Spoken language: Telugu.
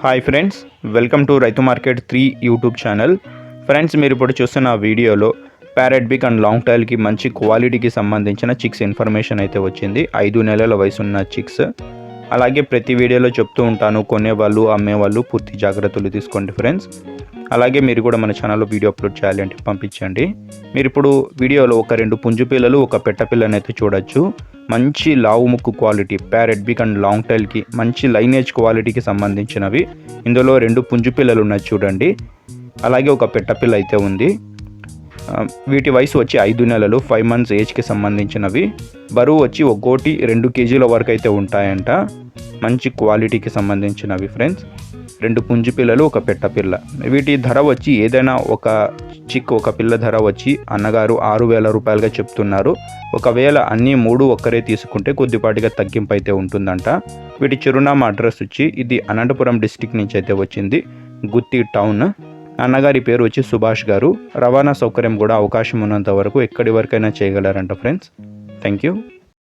హాయ్ ఫ్రెండ్స్, వెల్కమ్ టు రైతు మార్కెట్ 3 యూట్యూబ్ ఛానల్. ఫ్రెండ్స్, మీరు ఇప్పుడు చూస్తున్న వీడియోలో ప్యారెట్ బిగ్ అండ్ లాంగ్ టైల్కి మంచి క్వాలిటీకి సంబంధించిన చిక్స్ ఇన్ఫర్మేషన్ అయితే వచ్చింది. 5 నెలల వయసున్న చిక్స్. అలాగే ప్రతి వీడియోలో చెప్తూ ఉంటాను, కొనేవాళ్ళు అమ్మేవాళ్ళు పూర్తి జాగ్రత్తలు తీసుకోండి ఫ్రెండ్స్. అలాగే మీరు కూడా మన ఛానల్లో వీడియో అప్లోడ్ చేయాలి అంటే పంపించండి. మీరు ఇప్పుడు వీడియోలో ఒక 2 పుంజు పిల్లలు, ఒక పెట్ట పిల్లని అయితే చూడొచ్చు. మంచి లావు ముక్కు quality parrot big and long టైల్కి మంచి లైనేజ్ క్వాలిటీకి సంబంధించినవి. ఇందులో 2 పుంజు పిల్లలు ఉన్నాయి చూడండి. అలాగే ఒక పెట్ట పిల్ల అయితే ఉంది. వీటి వయసు వచ్చి 5 నెలలు, 5 మంత్స్ ఏజ్కి సంబంధించినవి. బరువు వచ్చి ఒక్కోటి 2 కేజీల వరకు అయితే ఉంటాయంట. మంచి క్వాలిటీకి సంబంధించినవి ఫ్రెండ్స్. 2 పుంజు పిల్లలు, ఒక పెట్ట పిల్ల. వీటి ధర వచ్చి ఏదైనా ఒక పిల్ల ధర వచ్చి అన్నగారు 6,000 రూపాయలుగా చెప్తున్నారు. ఒకవేళ అన్నీ 3 ఒక్కరే తీసుకుంటే కొద్దిపాటిగా తగ్గింపు అయితే ఉంటుందంట. వీటి చిరునామా అడ్రస్ వచ్చి ఇది అనంతపురం డిస్టిక్ నుంచి అయితే వచ్చింది, గుత్తి టౌన్. అన్నగారి పేరు వచ్చి సుభాష్ గారు. రవాణా సౌకర్యం కూడా అవకాశం ఉన్నంత వరకు ఎక్కడి వరకైనా చేయగలరంట ఫ్రెండ్స్. Thank you.